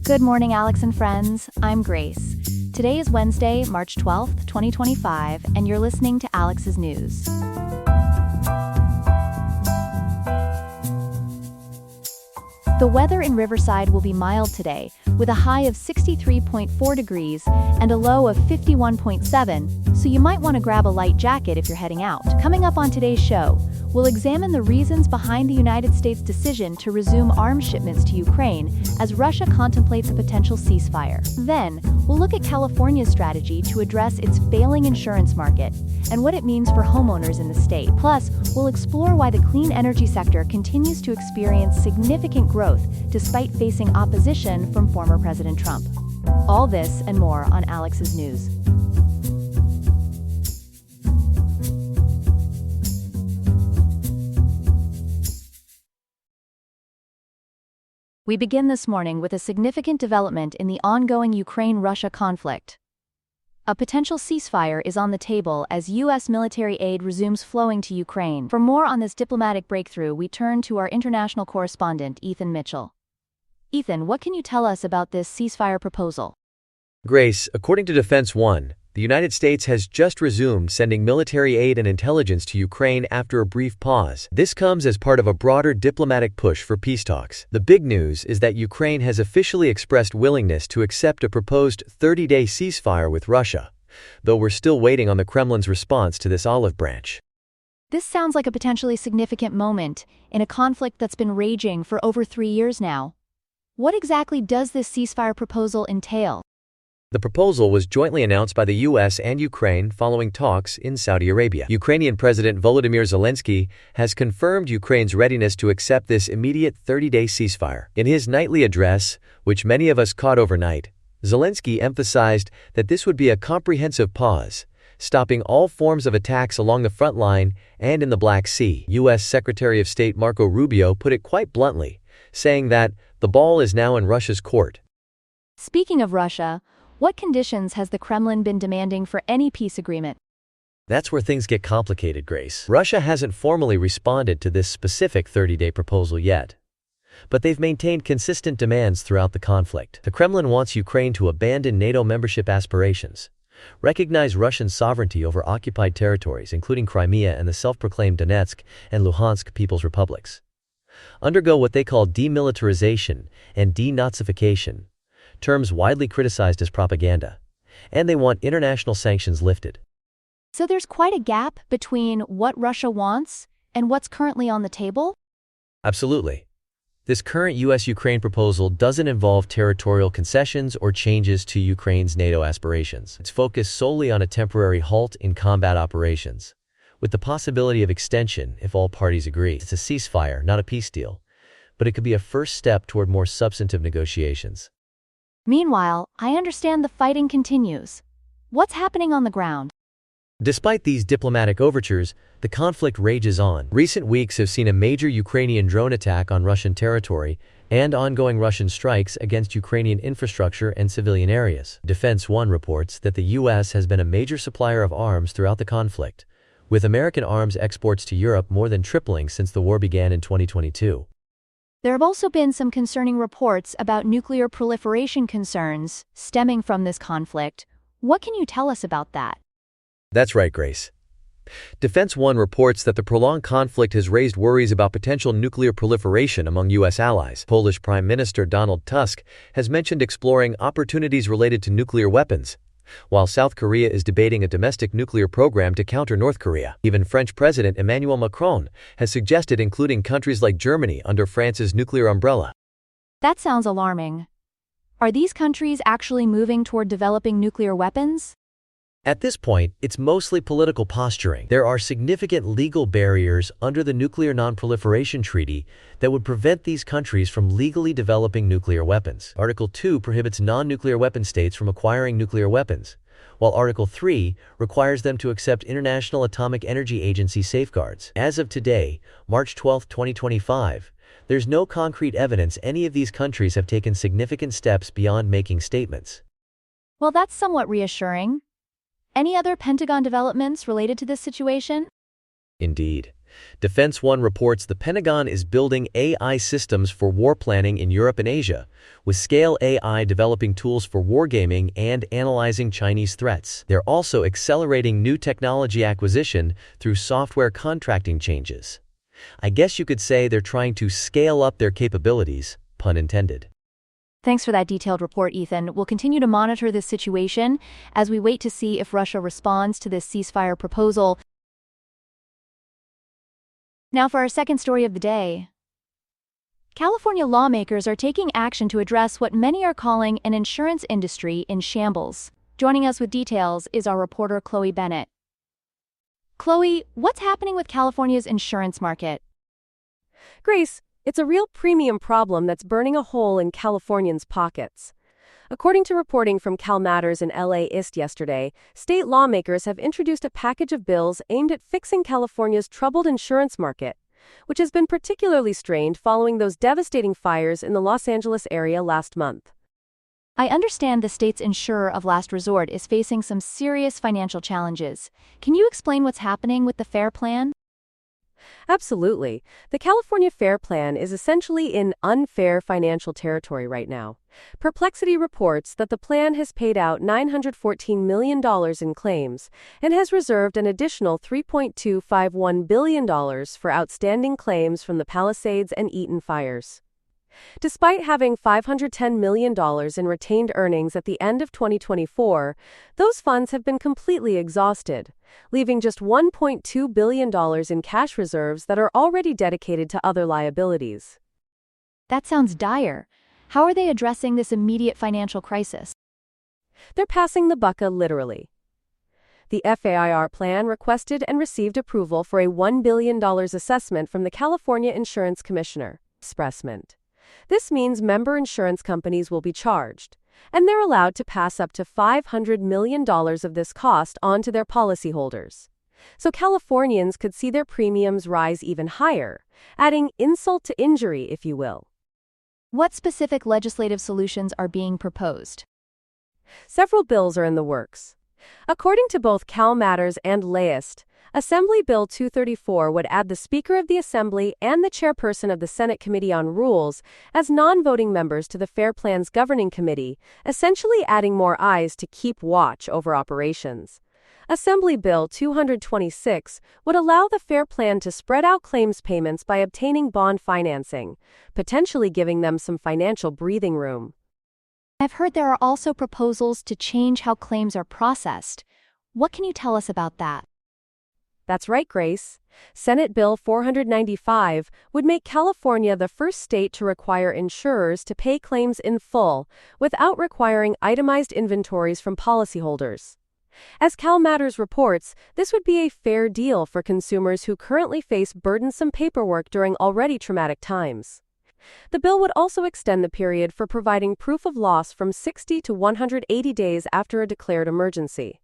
Good morning, Alex and friends. I'm Grace. Today is Wednesday, March 12th, 2025, and you're listening to Alex's News. The weather in Riverside will be mild today, with a high of 63.4 degrees and a low of 51.7, so you might want to grab a light jacket if you're heading out. Coming up on today's show, we'll examine the reasons behind the United States' decision to resume arms shipments to Ukraine as Russia contemplates a potential ceasefire. Then, we'll look at California's strategy to address its failing insurance market and what it means for homeowners in the state. Plus, we'll explore why the clean energy sector continues to experience significant growth despite facing opposition from former President Trump. All this and more on Alex's News. We begin this morning with a significant development in the ongoing Ukraine-Russia conflict. A potential ceasefire is on the table as U.S. military aid resumes flowing to Ukraine. For more on this diplomatic breakthrough, we turn to our international correspondent, Ethan Mitchell. Ethan, what can you tell us about this ceasefire proposal? Grace, according to Defense One, the United States has just resumed sending military aid and intelligence to Ukraine after a brief pause. This comes as part of a broader diplomatic push for peace talks. The big news is that Ukraine has officially expressed willingness to accept a proposed 30-day ceasefire with Russia, though we're still waiting on the Kremlin's response to this olive branch. This sounds like a potentially significant moment in a conflict that's been raging for over 3 years now. What exactly does this ceasefire proposal entail? The proposal was jointly announced by the U.S. and Ukraine following talks in Saudi Arabia. Ukrainian President Volodymyr Zelensky has confirmed Ukraine's readiness to accept this immediate 30-day ceasefire. In his nightly address, which many of us caught overnight, Zelensky emphasized that this would be a comprehensive pause, stopping all forms of attacks along the front line and in the Black Sea. U.S. Secretary of State Marco Rubio put it quite bluntly, saying that the ball is now in Russia's court. Speaking of Russia, what conditions has the Kremlin been demanding for any peace agreement? That's where things get complicated, Grace. Russia hasn't formally responded to this specific 30-day proposal yet, but they've maintained consistent demands throughout the conflict. The Kremlin wants Ukraine to abandon NATO membership aspirations, recognize Russian sovereignty over occupied territories, including Crimea and the self-proclaimed Donetsk and Luhansk People's Republics, undergo what they call demilitarization and denazification, terms widely criticized as propaganda, and they want international sanctions lifted. So there's quite a gap between what Russia wants and what's currently on the table? Absolutely. This current U.S.-Ukraine proposal doesn't involve territorial concessions or changes to Ukraine's NATO aspirations. It's focused solely on a temporary halt in combat operations, with the possibility of extension if all parties agree. It's a ceasefire, not a peace deal, but it could be a first step toward more substantive negotiations. Meanwhile, I understand the fighting continues. What's happening on the ground? Despite these diplomatic overtures, the conflict rages on. Recent weeks have seen a major Ukrainian drone attack on Russian territory and ongoing Russian strikes against Ukrainian infrastructure and civilian areas. Defense One reports that the U.S. has been a major supplier of arms throughout the conflict, with American arms exports to Europe more than tripling since the war began in 2022. There have also been some concerning reports about nuclear proliferation concerns stemming from this conflict. What can you tell us about that? That's right, Grace. Defense One reports that the prolonged conflict has raised worries about potential nuclear proliferation among U.S. allies. Polish Prime Minister Donald Tusk has mentioned exploring opportunities related to nuclear weapons, while South Korea is debating a domestic nuclear program to counter North Korea. Even French President Emmanuel Macron has suggested including countries like Germany under France's nuclear umbrella. That sounds alarming. Are these countries actually moving toward developing nuclear weapons? At this point, it's mostly political posturing. There are significant legal barriers under the Nuclear Non-Proliferation Treaty that would prevent these countries from legally developing nuclear weapons. Article 2 prohibits non-nuclear weapon states from acquiring nuclear weapons, while Article 3 requires them to accept International Atomic Energy Agency safeguards. As of today, March 12, 2025, there's no concrete evidence any of these countries have taken significant steps beyond making statements. Well, that's somewhat reassuring. Any other Pentagon developments related to this situation? Indeed. Defense One reports the Pentagon is building AI systems for war planning in Europe and Asia, with Scale AI developing tools for wargaming and analyzing Chinese threats. They're also accelerating new technology acquisition through software contracting changes. I guess you could say they're trying to scale up their capabilities, pun intended. Thanks for that detailed report, Ethan. We'll continue to monitor this situation as we wait to see if Russia responds to this ceasefire proposal. Now for our second story of the day. California lawmakers are taking action to address what many are calling an insurance industry in shambles. Joining us with details is our reporter Chloe Bennett. Chloe, what's happening with California's insurance market? Grace, it's a real premium problem that's burning a hole in Californians' pockets. According to reporting from Cal Matters and LA East yesterday, state lawmakers have introduced a package of bills aimed at fixing California's troubled insurance market, which has been particularly strained following those devastating fires in the Los Angeles area last month. I understand the state's insurer of last resort is facing some serious financial challenges. Can you explain what's happening with the FAIR Plan? Absolutely. The California FAIR Plan is essentially in unfair financial territory right now. Perplexity reports that the plan has paid out $914 million in claims and has reserved an additional $3.251 billion for outstanding claims from the Palisades and Eaton fires. Despite having $510 million in retained earnings at the end of 2024, those funds have been completely exhausted, leaving just $1.2 billion in cash reserves that are already dedicated to other liabilities. That sounds dire. How are they addressing this immediate financial crisis? They're passing the buck literally. The FAIR plan requested and received approval for a $1 billion assessment from the California Insurance Commissioner, Expressment. This means member insurance companies will be charged, and they're allowed to pass up to $500 million of this cost on to their policyholders. So Californians could see their premiums rise even higher, adding insult to injury, if you will. What specific legislative solutions are being proposed? Several bills are in the works. According to both Cal Matters and LAist, Assembly Bill 234 would add the Speaker of the Assembly and the Chairperson of the Senate Committee on Rules as non-voting members to the FAIR Plan's Governing Committee, essentially adding more eyes to keep watch over operations. Assembly Bill 226 would allow the FAIR Plan to spread out claims payments by obtaining bond financing, potentially giving them some financial breathing room. I've heard there are also proposals to change how claims are processed. What can you tell us about that? That's right, Grace. Senate Bill 495 would make California the first state to require insurers to pay claims in full without requiring itemized inventories from policyholders. As Cal Matters reports, this would be a fair deal for consumers who currently face burdensome paperwork during already traumatic times. The bill would also extend the period for providing proof of loss from 60 to 180 days after a declared emergency.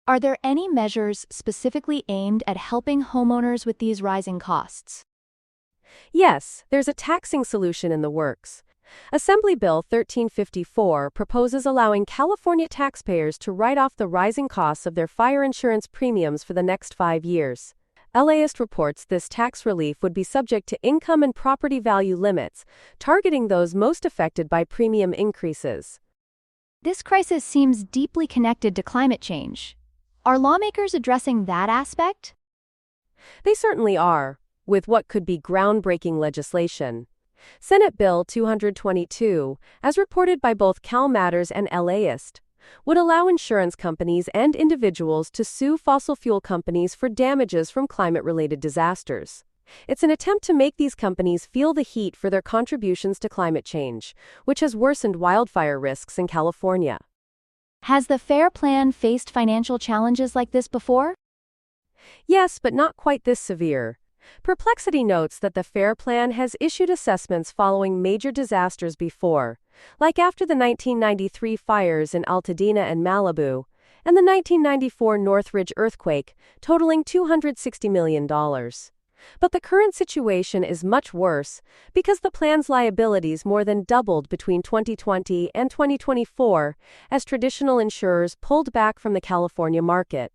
Are there any measures specifically aimed at helping homeowners with these rising costs? Yes, there's a taxing solution in the works. Assembly Bill 1354 proposes allowing California taxpayers to write off the rising costs of their fire insurance premiums for the next 5 years. LAist reports this tax relief would be subject to income and property value limits, targeting those most affected by premium increases. This crisis seems deeply connected to climate change. Are lawmakers addressing that aspect? They certainly are, with what could be groundbreaking legislation. Senate Bill 222, as reported by both Cal Matters and LAist, would allow insurance companies and individuals to sue fossil fuel companies for damages from climate-related disasters. It's an attempt to make these companies feel the heat for their contributions to climate change, which has worsened wildfire risks in California. Has the FAIR Plan faced financial challenges like this before? Yes, but not quite this severe. Perplexity notes that the FAIR Plan has issued assessments following major disasters before, like after the 1993 fires in Altadena and Malibu, and the 1994 Northridge earthquake, totaling $260 million. But the current situation is much worse because the plan's liabilities more than doubled between 2020 and 2024 as traditional insurers pulled back from the California market.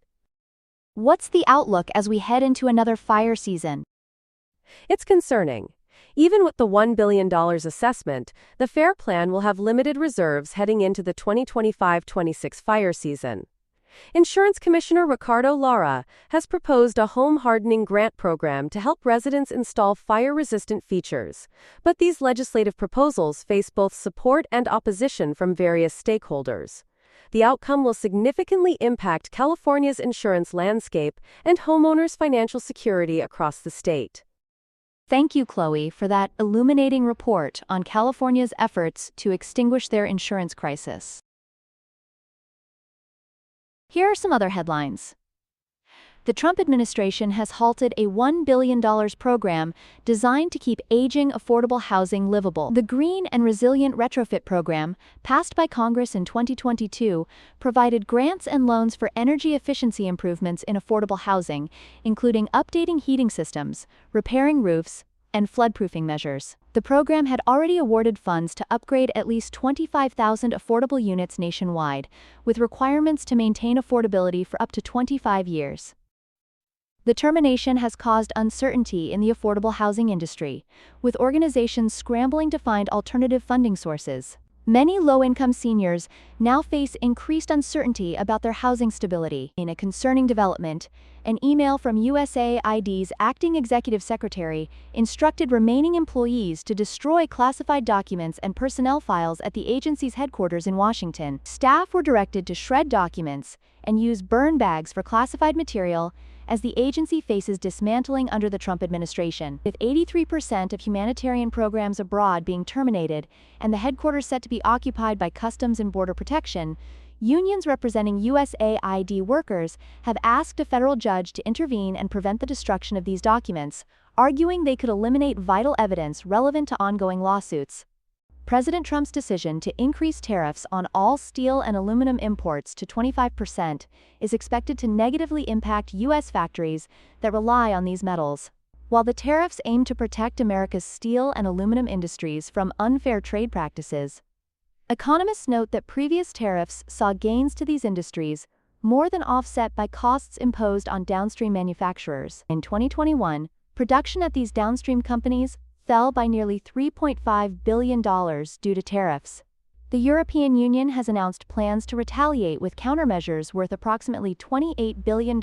What's the outlook as we head into another fire season? It's concerning. Even with the $1 billion assessment, the FAIR plan will have limited reserves heading into the 2025-26 fire season. Insurance Commissioner Ricardo Lara has proposed a home hardening grant program to help residents install fire-resistant features. But these legislative proposals face both support and opposition from various stakeholders. The outcome will significantly impact California's insurance landscape and homeowners' financial security across the state. Thank you, Chloe, for that illuminating report on California's efforts to extinguish their insurance crisis. Here are some other headlines. The Trump administration has halted a $1 billion program designed to keep aging affordable housing livable. The Green and Resilient Retrofit Program, passed by Congress in 2022, provided grants and loans for energy efficiency improvements in affordable housing, including updating heating systems, repairing roofs, and floodproofing measures. The program had already awarded funds to upgrade at least 25,000 affordable units nationwide, with requirements to maintain affordability for up to 25 years. The termination has caused uncertainty in the affordable housing industry, with organizations scrambling to find alternative funding sources. Many low-income seniors now face increased uncertainty about their housing stability. In a concerning development, an email from USAID's acting executive secretary instructed remaining employees to destroy classified documents and personnel files at the agency's headquarters in Washington. Staff were directed to shred documents and use burn bags for classified material as the agency faces dismantling under the Trump administration. With 83% of humanitarian programs abroad being terminated and the headquarters set to be occupied by Customs and Border Protection, unions representing USAID workers have asked a federal judge to intervene and prevent the destruction of these documents, arguing they could eliminate vital evidence relevant to ongoing lawsuits. President Trump's decision to increase tariffs on all steel and aluminum imports to 25% is expected to negatively impact U.S. factories that rely on these metals. While the tariffs aim to protect America's steel and aluminum industries from unfair trade practices, economists note that previous tariffs saw gains to these industries more than offset by costs imposed on downstream manufacturers. In 2021, production at these downstream companies fell by nearly $3.5 billion due to tariffs. The European Union has announced plans to retaliate with countermeasures worth approximately $28 billion,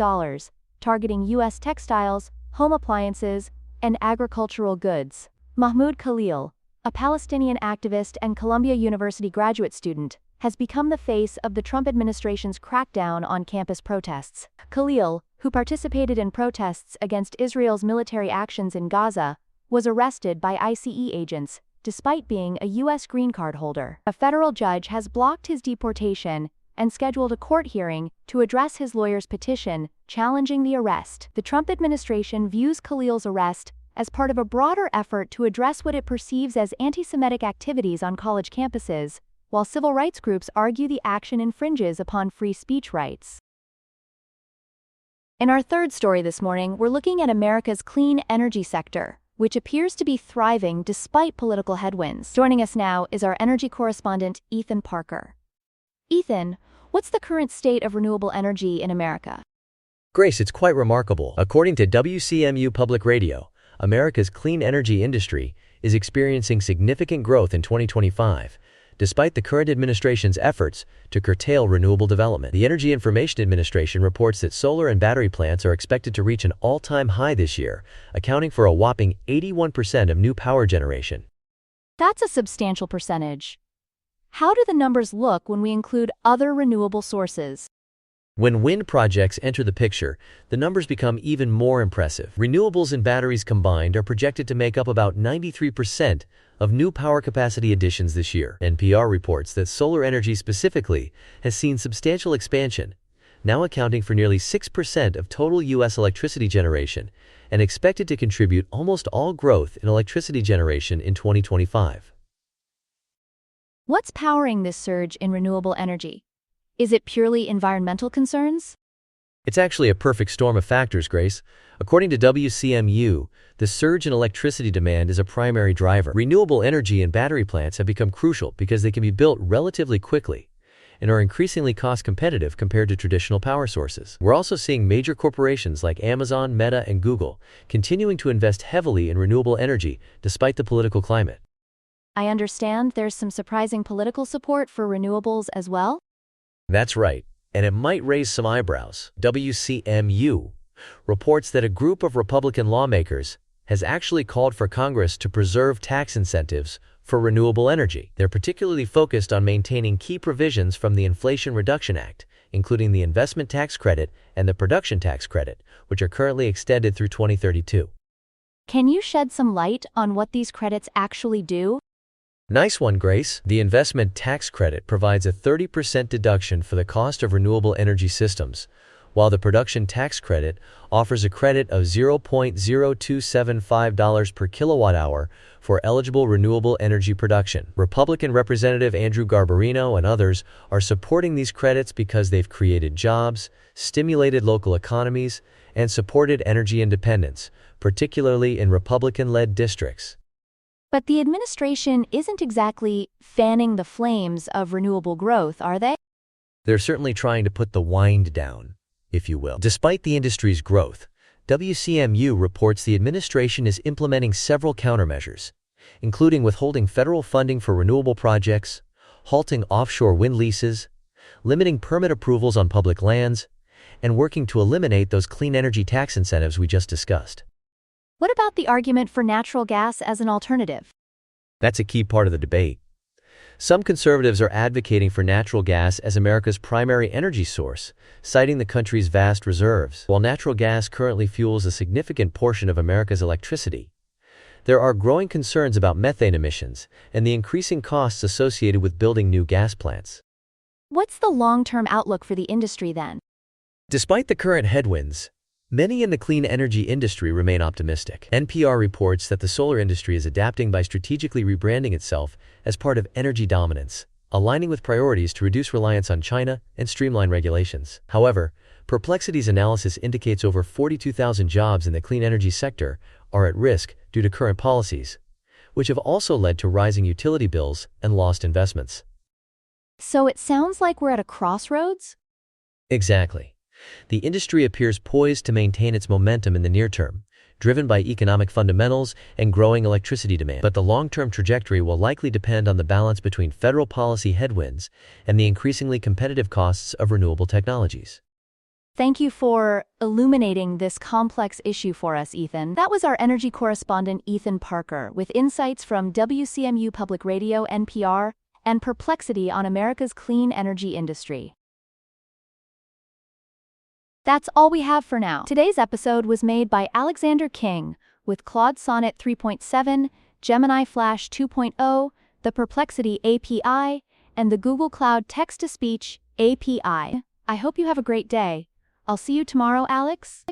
targeting U.S. textiles, home appliances, and agricultural goods. Mahmoud Khalil, a Palestinian activist and Columbia University graduate student, has become the face of the Trump administration's crackdown on campus protests. Khalil, who participated in protests against Israel's military actions in Gaza, was arrested by ICE agents, despite being a U.S. green card holder. A federal judge has blocked his deportation and scheduled a court hearing to address his lawyer's petition challenging the arrest. The Trump administration views Khalil's arrest as part of a broader effort to address what it perceives as anti-Semitic activities on college campuses, while civil rights groups argue the action infringes upon free speech rights. In our third story this morning, we're looking at America's clean energy sector, which appears to be thriving despite political headwinds. Joining us now is our energy correspondent, Ethan Parker. Ethan, what's the current state of renewable energy in America? Grace, it's quite remarkable. According to WCMU Public Radio, America's clean energy industry is experiencing significant growth in 2025, despite the current administration's efforts to curtail renewable development. The Energy Information Administration reports that solar and battery plants are expected to reach an all-time high this year, accounting for a whopping 81% of new power generation. That's a substantial percentage. How do the numbers look when we include other renewable sources? When wind projects enter the picture, the numbers become even more impressive. Renewables and batteries combined are projected to make up about 93% of new power capacity additions this year. NPR reports that solar energy specifically has seen substantial expansion, now accounting for nearly 6% of total U.S. electricity generation and expected to contribute almost all growth in electricity generation in 2025. What's powering this surge in renewable energy? Is it purely environmental concerns? It's actually a perfect storm of factors, Grace. According to WCMU, the surge in electricity demand is a primary driver. Renewable energy and battery plants have become crucial because they can be built relatively quickly, and are increasingly cost-competitive compared to traditional power sources. We're also seeing major corporations like Amazon, Meta, and Google continuing to invest heavily in renewable energy despite the political climate. I understand there's some surprising political support for renewables as well? That's right, and it might raise some eyebrows. WCMU reports that a group of Republican lawmakers has actually called for Congress to preserve tax incentives for renewable energy. They're particularly focused on maintaining key provisions from the Inflation Reduction Act, including the investment tax credit and the production tax credit, which are currently extended through 2032. Can you shed some light on what these credits actually do? Nice one, Grace. The investment tax credit provides a 30% deduction for the cost of renewable energy systems, while the production tax credit offers a credit of $0.0275 per kilowatt-hour for eligible renewable energy production. Republican Representative Andrew Garbarino and others are supporting these credits because they've created jobs, stimulated local economies, and supported energy independence, particularly in Republican-led districts. But the administration isn't exactly fanning the flames of renewable growth, are they? They're certainly trying to put the wind down, if you will. Despite the industry's growth, WCMU reports the administration is implementing several countermeasures, including withholding federal funding for renewable projects, halting offshore wind leases, limiting permit approvals on public lands, and working to eliminate those clean energy tax incentives we just discussed. What about the argument for natural gas as an alternative? That's a key part of the debate. Some conservatives are advocating for natural gas as America's primary energy source, citing the country's vast reserves. While natural gas currently fuels a significant portion of America's electricity, there are growing concerns about methane emissions and the increasing costs associated with building new gas plants. What's the long-term outlook for the industry then? Despite the current headwinds, many in the clean energy industry remain optimistic. NPR reports that the solar industry is adapting by strategically rebranding itself as part of energy dominance, aligning with priorities to reduce reliance on China and streamline regulations. However, Perplexity's analysis indicates over 42,000 jobs in the clean energy sector are at risk due to current policies, which have also led to rising utility bills and lost investments. So it sounds like we're at a crossroads? Exactly. The industry appears poised to maintain its momentum in the near term, driven by economic fundamentals and growing electricity demand. But the long-term trajectory will likely depend on the balance between federal policy headwinds and the increasingly competitive costs of renewable technologies. Thank you for illuminating this complex issue for us, Ethan. That was our energy correspondent, Ethan Parker, with insights from WCMU Public Radio, NPR, and Perplexity on America's clean energy industry. That's all we have for now. Today's episode was made by Alexander King with Claude Sonnet 3.7, Gemini Flash 2.0, the Perplexity API, and the Google Cloud Text-to-Speech API. I hope you have a great day. I'll see you tomorrow, Alex.